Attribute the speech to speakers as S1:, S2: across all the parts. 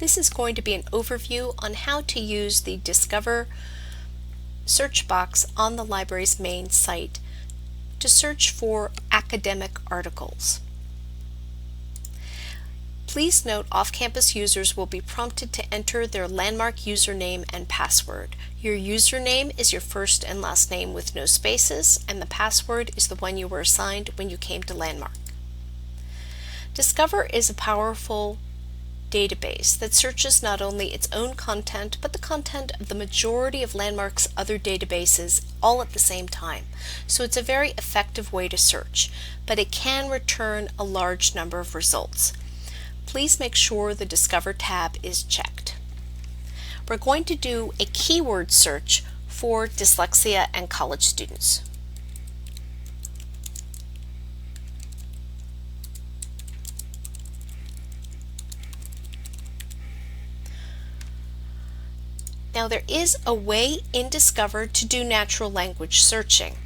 S1: This is going to be an overview on how to use the Discover search box on the library's main site to search for academic articles. Please note off-campus users will be prompted to enter their Landmark username and password. Your username is your first and last name with no spaces, and the password is the one you were assigned when you came to Landmark. Discover is a powerful database that searches not only its own content, but the content of the majority of Landmark's other databases all at the same time. So it's a very effective way to search, but it can return a large number of results. Please make sure the Discover tab is checked. We're going to do a keyword search for dyslexia and college students. Now there is a way in Discover to do natural language searching.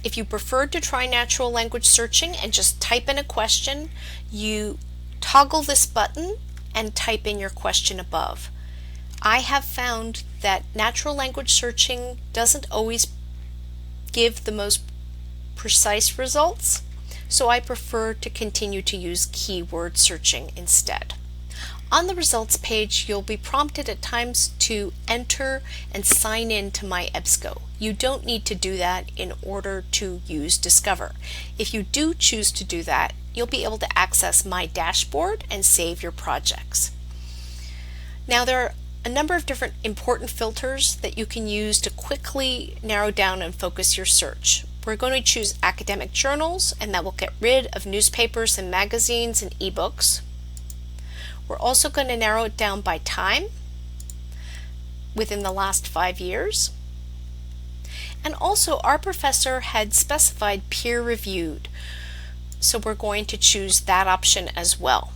S1: If you prefer to try natural language searching and just type in a question, you toggle this button and type in your question above. I have found that natural language searching doesn't always give the most precise results, so I prefer to continue to use keyword searching instead. On the results page, you'll be prompted at times to enter and sign in to My EBSCO. You don't need to do that in order to use Discover. If you do choose to do that, you'll be able to access My Dashboard and save your projects. Now there are a number of different important filters that you can use to quickly narrow down and focus your search. We're going to choose academic journals, and that will get rid of newspapers and magazines and ebooks. We're also going to narrow it down by time within the last 5 years. And also our professor had specified peer-reviewed, so we're going to choose that option as well.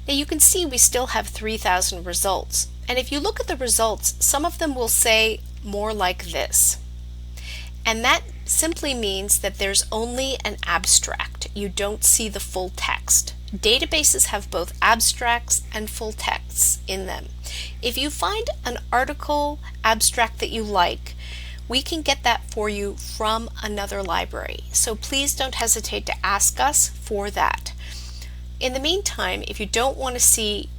S1: Now you can see we still have 3,000 results, and if you look at the results, some of them will say more like this. And that simply means that there's only an abstract. You don't see the full text. Databases have both abstracts and full texts in them. If you find an article abstract that you like, we can get that for you from another library. So please don't hesitate to ask us for that. In the meantime, if you don't want to see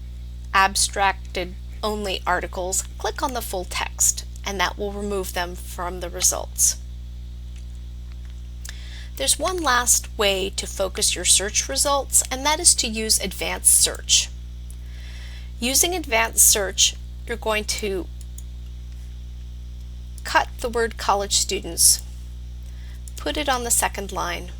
S1: abstracted only articles, click on the full text, and that will remove them from the results. There's one last way to focus your search results, and that is to use Advanced Search. Using Advanced Search, you're going to cut the word college students, put it on the second line,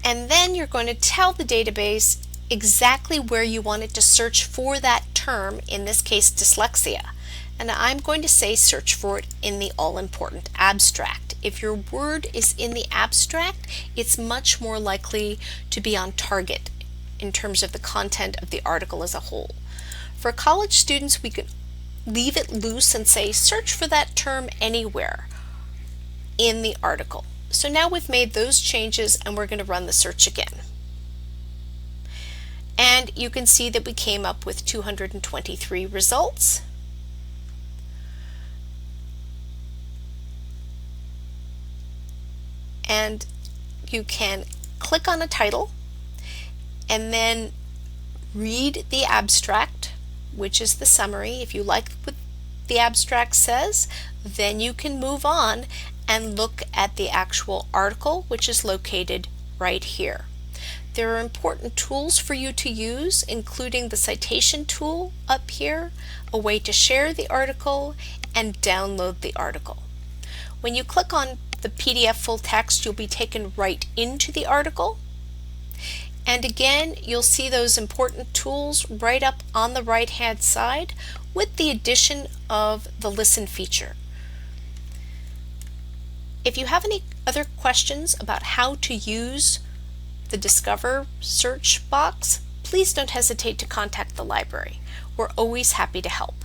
S1: and then you're going to tell the database exactly where you want it to search for that term, in this case dyslexia. And I'm going to say search for it in the all-important abstract. If your word is in the abstract, it's much more likely to be on target in terms of the content of the article as a whole. For college students, we could leave it loose and say search for that term anywhere in the article. So now we've made those changes, and we're going to run the search again. And you can see that we came up with 223 results. And you can click on a title and then read the abstract, which is the summary. If you like what the abstract says, then you can move on and look at the actual article, which is located right here. There are important tools for you to use, including the citation tool up here, a way to share the article, and download the article. When you click on the PDF full text, you'll be taken right into the article. And again, you'll see those important tools right up on the right-hand side with the addition of the Listen feature. If you have any other questions about how to use the Discover search box, please don't hesitate to contact the library. We're always happy to help.